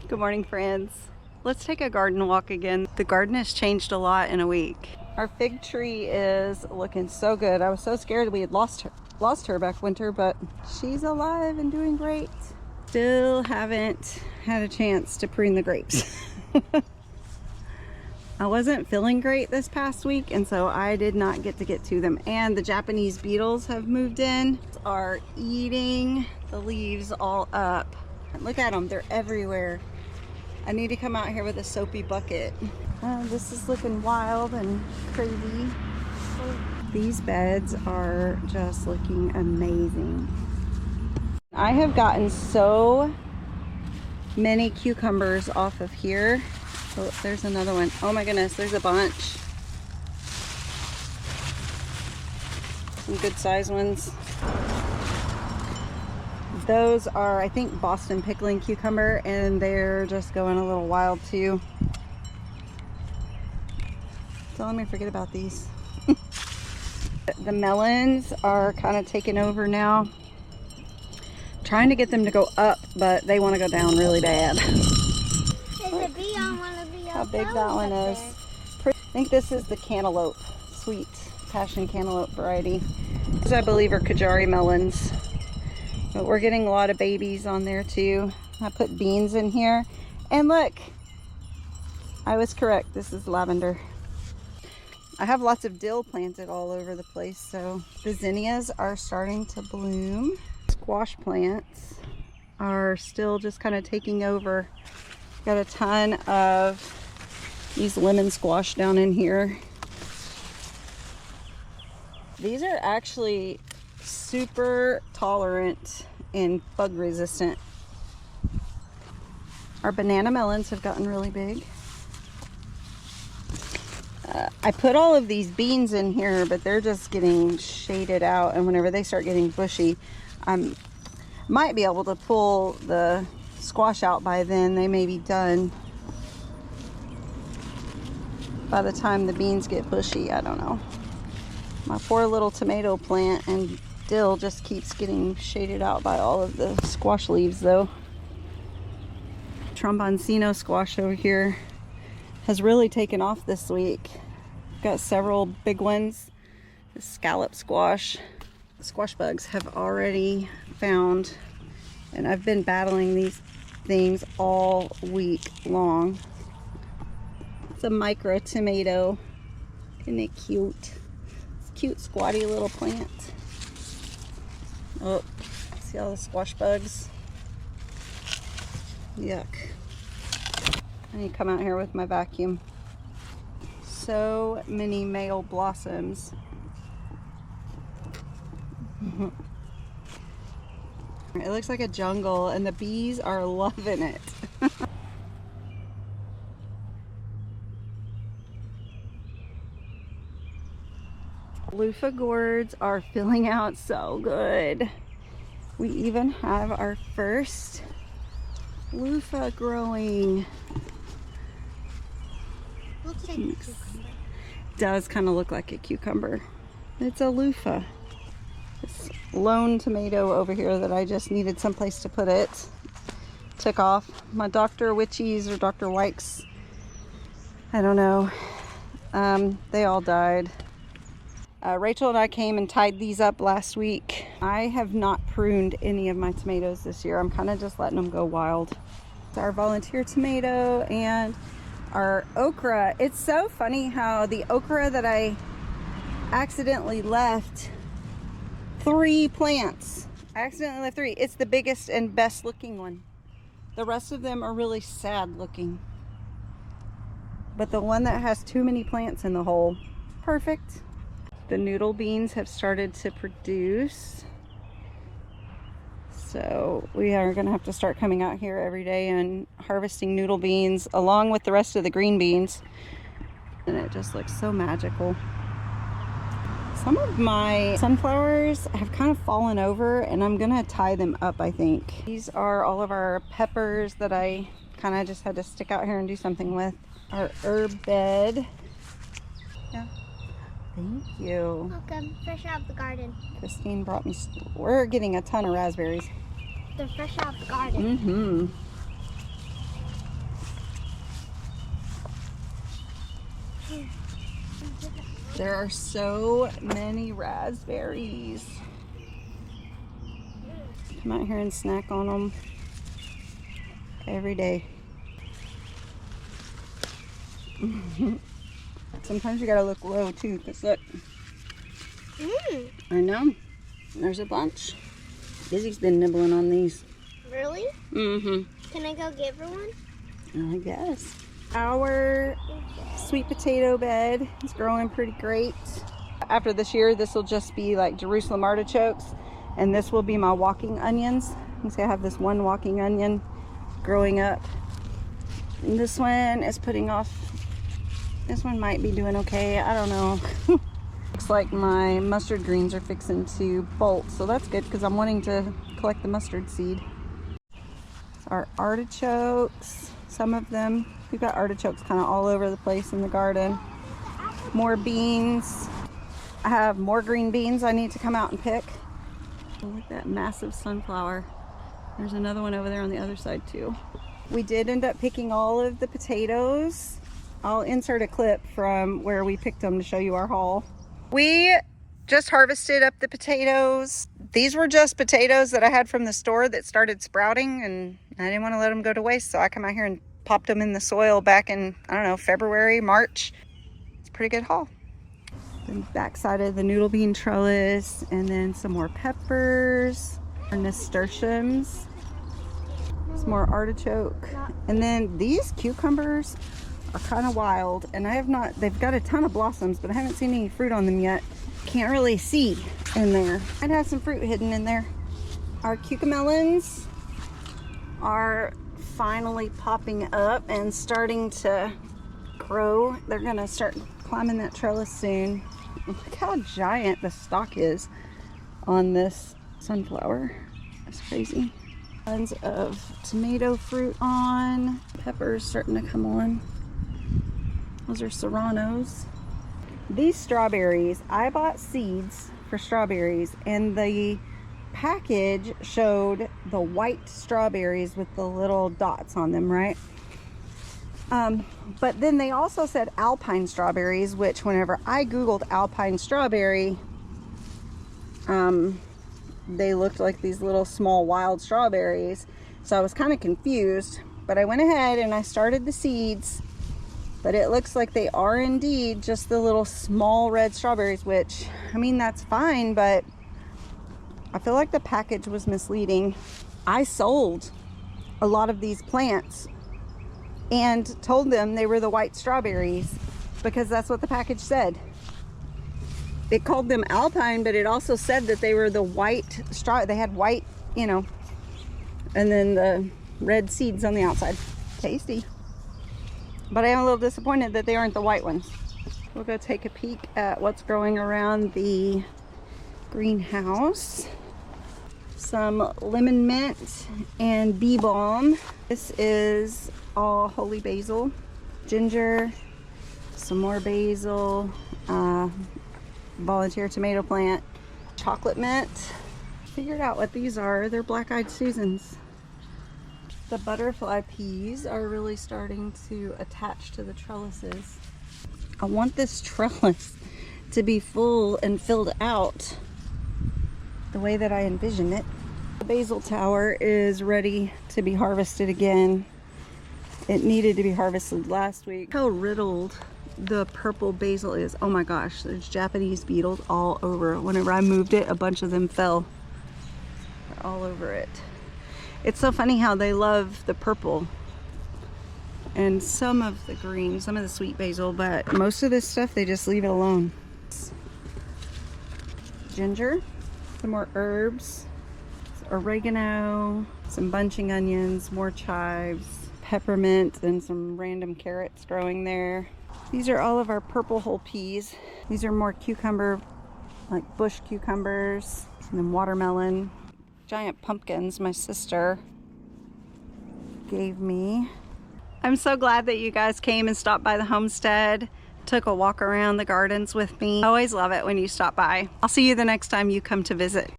Good morning, friends. Let's take a garden walk again. The garden has changed a lot in a week. Our fig tree is looking so good. I was so scared we had lost her back winter, but she's alive and doing great. Still haven't had a chance to prune the grapes. I wasn't feeling great this past week, and so I did not get to them. And the Japanese beetles have moved in, are eating the leaves all up. Look at them, they're everywhere. I need to come out here with a soapy bucket. This is looking wild and crazy. These beds are just looking amazing. I have gotten so many cucumbers off of here. Oh, there's another one. Oh my goodness, there's a bunch. Some good size ones. Those are, I think, Boston pickling cucumber, and they're just going a little wild too. Don't let me forget about these. The melons are kind of taking over now. Trying to get them to go up, but they want to go down really bad. How big that one is. I think this is the cantaloupe, sweet passion cantaloupe variety. These, I believe, are Kajari melons. But we're getting a lot of babies on there too. I put beans in here. And look, I was correct. This is lavender. I have lots of dill planted all over the place. So the zinnias are starting to bloom. Squash plants are still just kind of taking over. Got a ton of these lemon squash down in here. These are actually super tolerant and bug resistant. Our banana melons have gotten really big. I put all of these beans in here, but they're just getting shaded out, and whenever they start getting bushy, I might be able to pull the squash out by then. They may be done by the time the beans get bushy. I don't know. My poor little tomato plant and dill just keeps getting shaded out by all of the squash leaves though. Tromboncino squash over here has really taken off this week. Got several big ones. The scallop squash. The squash bugs have already found, and I've been battling these things all week long. It's a micro tomato. Isn't it cute? It's a cute squatty little plant. Oh, see all the squash bugs? Yuck. I need to come out here with my vacuum. So many male blossoms. It looks like a jungle, and the bees are loving it. Loofah gourds are filling out so good. We even have our first loofah growing. Looks like a cucumber. Does kind of look like a cucumber. It's a loofah. This lone tomato over here that I just needed someplace to put it took off. My Dr. Witchies or Dr. Wykes, I don't know, they all died. Rachel and I came and tied these up last week. I have not pruned any of my tomatoes this year. I'm kind of just letting them go wild. It's our volunteer tomato and our okra. It's so funny how the okra that I accidentally left 3 plants. I accidentally left 3. It's the biggest and best looking one. The rest of them are really sad looking. But the one that has too many plants in the hole, perfect. The noodle beans have started to produce. So we are gonna have to start coming out here every day and harvesting noodle beans along with the rest of the green beans. And it just looks so magical. Some of my sunflowers have kind of fallen over, and I'm gonna tie them up, I think. These are all of our peppers that I kind of just had to stick out here and do something with. Our herb bed. Yeah. Thank you. Welcome, fresh out of the garden. Christine brought me, we're getting a ton of raspberries. They're fresh out of the garden. There are so many raspberries. Come out here and snack on them every day. Sometimes you gotta look low too, because look. I know. There's a bunch. Busy's been nibbling on these. Really? Mm-hmm. Can I go give her one? I guess. Our sweet potato bed is growing pretty great. After this year, this will just be like Jerusalem artichokes, and this will be my walking onions. You can see I have this one walking onion growing up. And this one is putting off. This one might be doing okay. I don't know. Looks like my mustard greens are fixing to bolt, so that's good because I'm wanting to collect the mustard seed. Our artichokes, some of them. We've got artichokes kind of all over the place in the garden. More beans. I have more green beans I need to come out and pick. Oh, look at that massive sunflower. There's another one over there on the other side too. We did end up picking all of the potatoes. I'll insert a clip from where we picked them to show you our haul. We just harvested up the potatoes. These were just potatoes that I had from the store that started sprouting, and I didn't want to let them go to waste, so I come out here and popped them in the soil back in, I don't know, February, March. It's a pretty good haul. The backside of the noodle bean trellis, and then some more peppers, or nasturtiums, some more artichoke, and then these cucumbers are kind of wild, and I have not, they've got a ton of blossoms, but I haven't seen any fruit on them yet. Can't really see in there. I'd have some fruit hidden in there. Our cucamelons are finally popping up and starting to grow. They're gonna start climbing that trellis soon. Look how giant the stalk is on this sunflower. That's crazy. Tons of tomato fruit on. Peppers starting to come on. Those are serranos. These strawberries, I bought seeds for strawberries, and the package showed the white strawberries with the little dots on them, right? But then they also said alpine strawberries, which whenever I googled alpine strawberry, they looked like these little small wild strawberries. So I was kind of confused, but I went ahead and I started the seeds. But it looks like they are indeed just the little small red strawberries, which, I mean, that's fine, but I feel like the package was misleading. I sold a lot of these plants and told them they were the white strawberries because that's what the package said. It called them alpine, but it also said that they were the white straw. They had white, you know, and then the red seeds on the outside. Tasty. But I am a little disappointed that they aren't the white ones. We'll go take a peek at what's growing around the greenhouse. Some lemon mint and bee balm. This is all holy basil. Ginger, some more basil, volunteer tomato plant, chocolate mint. Figured out what these are. They're black-eyed Susans. The butterfly peas are really starting to attach to the trellises. I want this trellis to be full and filled out the way that I envision it. The basil tower is ready to be harvested again. It needed to be harvested last week. How riddled the purple basil is. Oh my gosh, there's Japanese beetles all over. Whenever I moved it, a bunch of them fell. They're all over it. It's so funny how they love the purple and some of the green, some of the sweet basil, but most of this stuff they just leave it alone. Ginger, some more herbs, oregano, some bunching onions, more chives, peppermint, and some random carrots growing there. These are all of our purple whole peas. These are more cucumber, like bush cucumbers, and then watermelon. Giant pumpkins my sister gave me. I'm so glad that you guys came and stopped by the homestead, took a walk around the gardens with me. I always love it when you stop by. I'll see you the next time you come to visit.